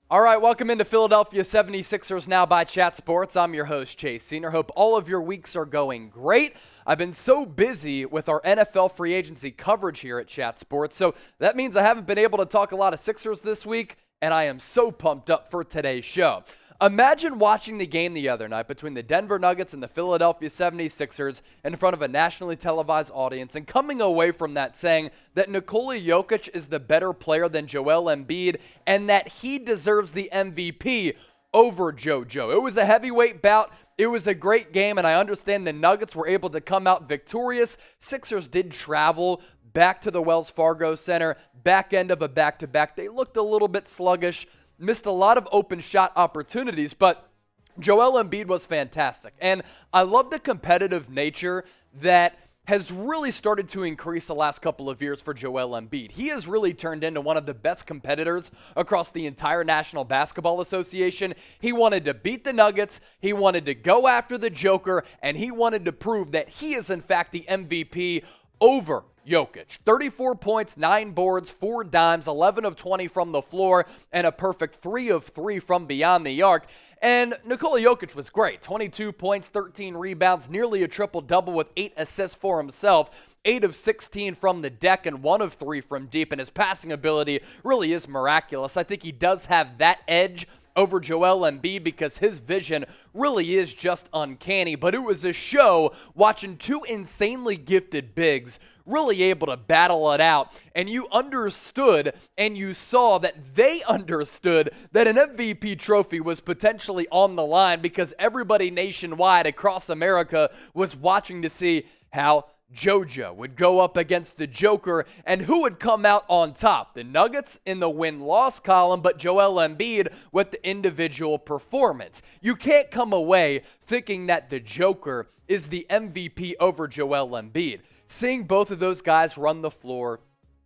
All right, welcome into Philadelphia 76ers Now by Chat Sports. I'm your host, Chase Senior. Hope all of your weeks are going great. I've been so busy with our NFL free agency coverage here at Chat Sports, so that means I haven't been able to talk a lot of Sixers this week, and I am so pumped up for today's show. Imagine watching the game the other night between the Denver Nuggets and the Philadelphia 76ers in front of a nationally televised audience and coming away from that saying that Nikola Jokic is the better player than Joel Embiid and that he deserves the MVP over JoJo. It was a heavyweight bout. It was a great game, and I understand the Nuggets were able to come out victorious. Sixers did travel back to the Wells Fargo Center, back end of a back-to-back. They looked a little bit sluggish. Missed a lot of open shot opportunities, but Joel Embiid was fantastic. And I love the competitive nature that has really started to increase the last couple of years for Joel Embiid. He has really turned into one of the best competitors across the entire National Basketball Association. He wanted to beat the Nuggets, he wanted to go after the Joker, and he wanted to prove that he is in fact the MVP over Jokic. 34 points, 9 boards, 4 dimes, 11 of 20 from the floor, and a perfect 3 of 3 from beyond the arc. And Nikola Jokic was great. 22 points, 13 rebounds, nearly a triple-double with 8 assists for himself. 8 of 16 from the deck and 1 of 3 from deep, and his passing ability really is miraculous. I think he does have that edge over Joel Embiid because his vision really is just uncanny. But it was a show watching two insanely gifted bigs really able to battle it out. And you understood and you saw that they understood that an MVP trophy was potentially on the line because everybody nationwide across America was watching to see how JoJo would go up against the Joker and who would come out on top. The Nuggets in the win-loss column, but Joel Embiid with the individual performance. You can't come away thinking that the Joker is the MVP over Joel Embiid. Seeing both of those guys run the floor,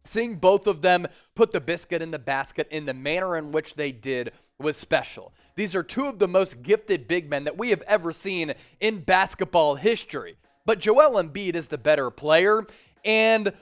seeing both of them put the biscuit in the basket in the manner in which they did was special. These are two of the most gifted big men that we have ever seen in basketball history. But Joel Embiid is the better player, and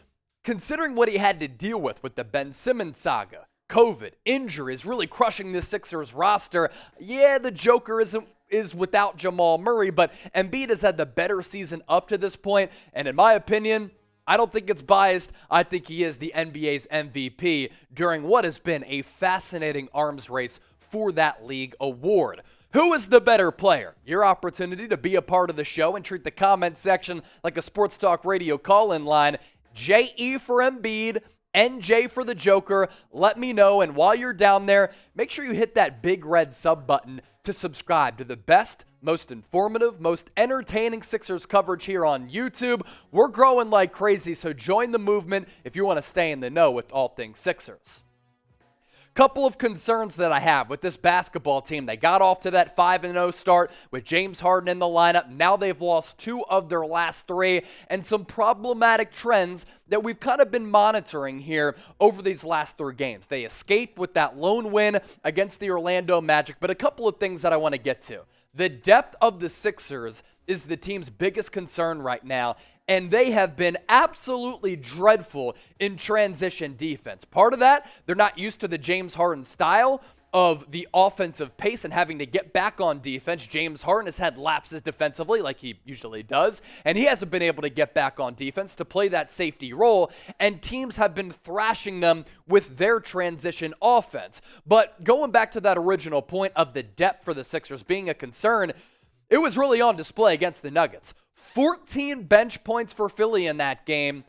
considering what he had to deal with the Ben Simmons saga, COVID, injuries, really crushing the Sixers roster, yeah, the Joker is without Jamal Murray, but Embiid has had the better season up to this point, and in my opinion, I don't think it's biased. I think he is the NBA's MVP during what has been a fascinating arms race for that league award. Who is the better player? Your opportunity to be a part of the show and treat the comment section like a Sports Talk Radio call-in line. JE for Embiid, NJ for the Joker. Let me know, and while you're down there, make sure you hit that big red sub button to subscribe to the best, most informative, most entertaining Sixers coverage here on YouTube. We're growing like crazy, so join the movement if you want to stay in the know with all things Sixers. Couple of concerns that I have with this basketball team. They got off to that 5-0 start with James Harden in the lineup. Now they've lost 2 of their last 3, and some problematic trends that we've kind of been monitoring here over these last 3 games. They escaped with that lone win against the Orlando Magic, but a couple of things that I want to get to. The depth of the Sixers is the team's biggest concern right now, and they have been absolutely dreadful in transition defense. Part of that, they're not used to the James Harden style of the offensive pace and having to get back on defense. James Harden has had lapses defensively like he usually does, and he hasn't been able to get back on defense to play that safety role, and teams have been thrashing them with their transition offense. But going back to that original point of the depth for the Sixers being a concern, it was really on display against the Nuggets. 14 bench points for Philly in that game,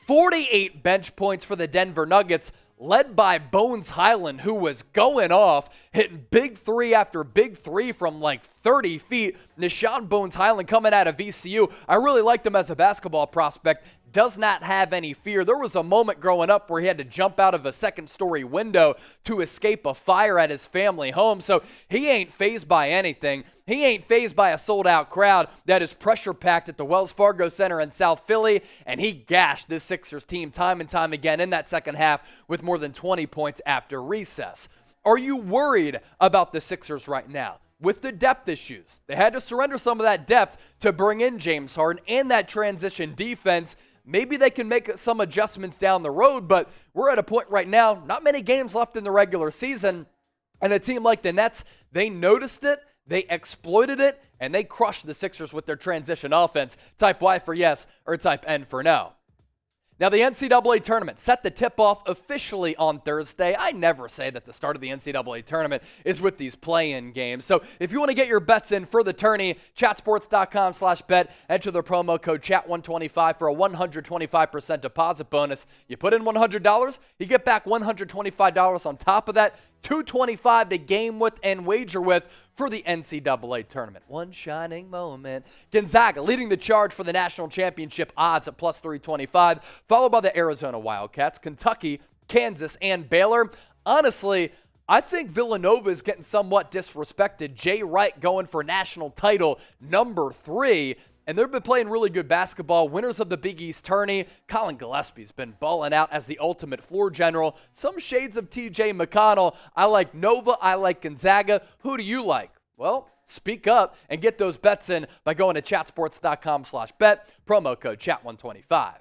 48 bench points for the Denver Nuggets, led by Bones Highland, who was going off, hitting big 3 after big 3 from like 30 feet. Nishan Bones Highland coming out of VCU. I really liked him as a basketball prospect. Does not have any fear. There was a moment growing up where he had to jump out of a second-story window to escape a fire at his family home. So he ain't fazed by anything. He ain't fazed by a sold-out crowd that is pressure-packed at the Wells Fargo Center in South Philly, and he gashed this Sixers team time and time again in that second half with more than 20 points after recess. Are you worried about the Sixers right now? With the depth issues, they had to surrender some of that depth to bring in James Harden and that transition defense. Maybe they can make some adjustments down the road, but we're at a point right now, not many games left in the regular season. And a team like the Nets, they noticed it, they exploited it, and they crushed the Sixers with their transition offense. Type Y for yes or type N for no. Now, the NCAA tournament set the tip-off officially on Thursday. I never say that the start of the NCAA tournament is with these play-in games. So if you want to get your bets in for the tourney, chatsports.com/bet, enter the promo code CHAT125 for a 125% deposit bonus. You put in $100, you get back $125 on top of that, $225 to game with and wager with for the NCAA tournament. One shining moment. Gonzaga leading the charge for the national championship odds at plus 325, followed by the Arizona Wildcats, Kentucky, Kansas, and Baylor. Honestly, I think Villanova is getting somewhat disrespected. Jay Wright going for national title number 3. And they've been playing really good basketball. Winners of the Big East tourney. Colin Gillespie's been balling out as the ultimate floor general. Some shades of TJ McConnell. I like Nova. I like Gonzaga. Who do you like? Well, speak up and get those bets in by going to chatsports.com/bet. Promo code CHAT125.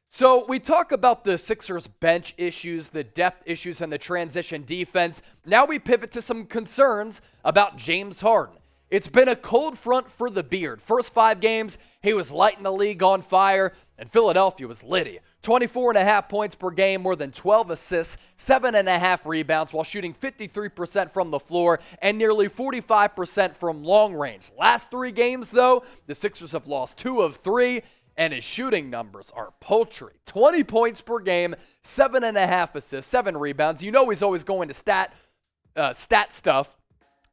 So we talk about the Sixers bench issues, the depth issues, and the transition defense. Now we pivot to some concerns about James Harden. It's been a cold front for the Beard. First 5 games, he was lighting the league on fire, and Philadelphia was litty. 24.5 points per game, more than 12 assists, 7.5 rebounds, while shooting 53% from the floor and nearly 45% from long range. Last 3 games, though, the Sixers have lost 2 of 3, and his shooting numbers are paltry. 20 points per game, 7.5 assists, 7 rebounds. You know he's always going to stat stuff.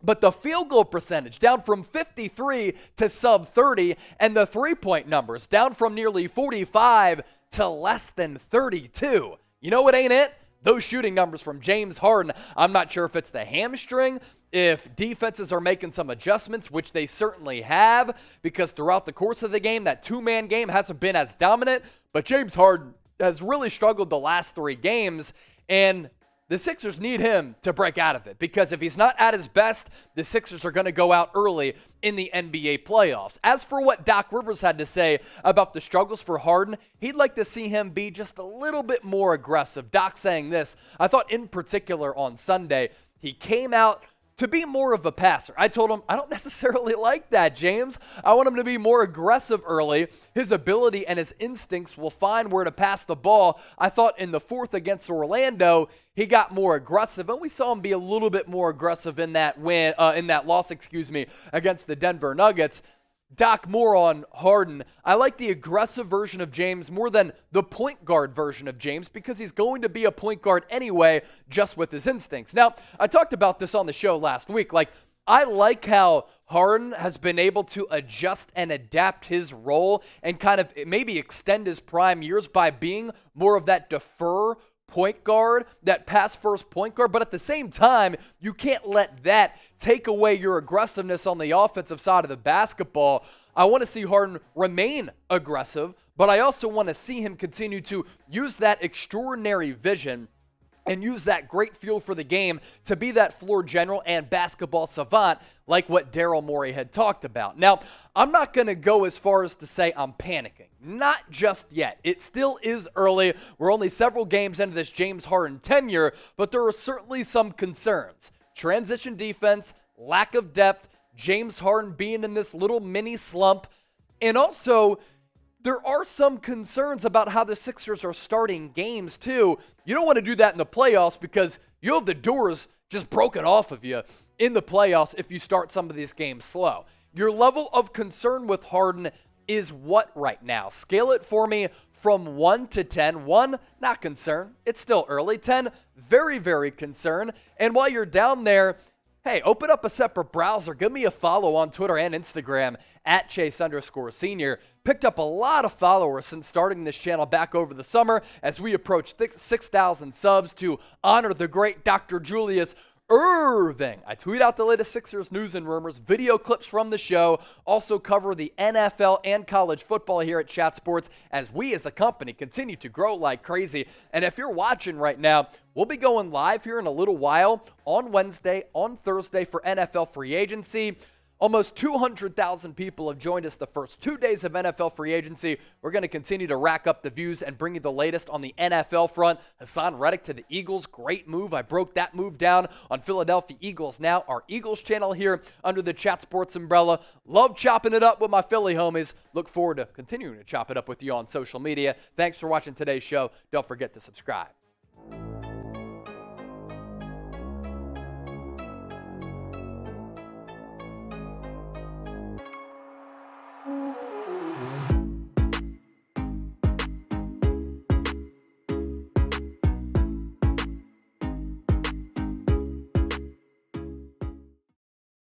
But the field goal percentage down from 53 to sub 30, and the three-point numbers down from nearly 45 to less than 32. You know what ain't it? Those shooting numbers from James Harden. I'm not sure if it's the hamstring, if defenses are making some adjustments, which they certainly have, because throughout the course of the game, that two-man game hasn't been as dominant, but James Harden has really struggled the last 3 games, and the Sixers need him to break out of it, because if he's not at his best, the Sixers are going to go out early in the NBA playoffs. As for what Doc Rivers had to say about the struggles for Harden, he'd like to see him be just a little bit more aggressive. Doc saying this, I thought in particular on Sunday, he came out to be more of a passer. I told him, I don't necessarily like that, James. I want him to be more aggressive early. His ability and his instincts will find where to pass the ball. I thought in the 4th against Orlando, he got more aggressive, and we saw him be a little bit more aggressive in that loss, against the Denver Nuggets. Doc, more on Harden. I like the aggressive version of James more than the point guard version of James, because he's going to be a point guard anyway, just with his instincts. Now, I talked about this on the show last week. I like how Harden has been able to adjust and adapt his role and kind of maybe extend his prime years by being more of that defer point guard, that pass-first point guard, but at the same time, you can't let that take away your aggressiveness on the offensive side of the basketball. I want to see Harden remain aggressive, but I also want to see him continue to use that extraordinary vision and use that great feel for the game to be that floor general and basketball savant like what Daryl Morey had talked about. Now, I'm not going to go as far as to say I'm panicking. Not just yet. It still is early. We're only several games into this James Harden tenure, but there are certainly some concerns. Transition defense, lack of depth, James Harden being in this little mini slump, and also there are some concerns about how the Sixers are starting games, too. You don't want to do that in the playoffs because you have the doors just broken off of you in the playoffs if you start some of these games slow. Your level of concern with Harden is what right now? Scale it for me from 1 to 10. 1, not concerned. It's still early. 10, very, very concerned. And while you're down there, hey, open up a separate browser. Give me a follow on Twitter and Instagram at Chase_Senior. Picked up a lot of followers since starting this channel back over the summer as we approach 6,000 subs to honor the great Dr. Julius Irving. I tweet out the latest Sixers news and rumors, video clips from the show, also cover the NFL and college football here at Chat Sports as we as a company continue to grow like crazy. And if you're watching right now, we'll be going live here in a little while on Wednesday, on Thursday for NFL free agency. Almost 200,000 people have joined us the first 2 days of NFL free agency. We're going to continue to rack up the views and bring you the latest on the NFL front. Hassan Reddick to the Eagles, great move. I broke that move down on Philadelphia Eagles Now, our Eagles channel here under the Chat Sports umbrella. Love chopping it up with my Philly homies. Look forward to continuing to chop it up with you on social media. Thanks for watching today's show. Don't forget to subscribe.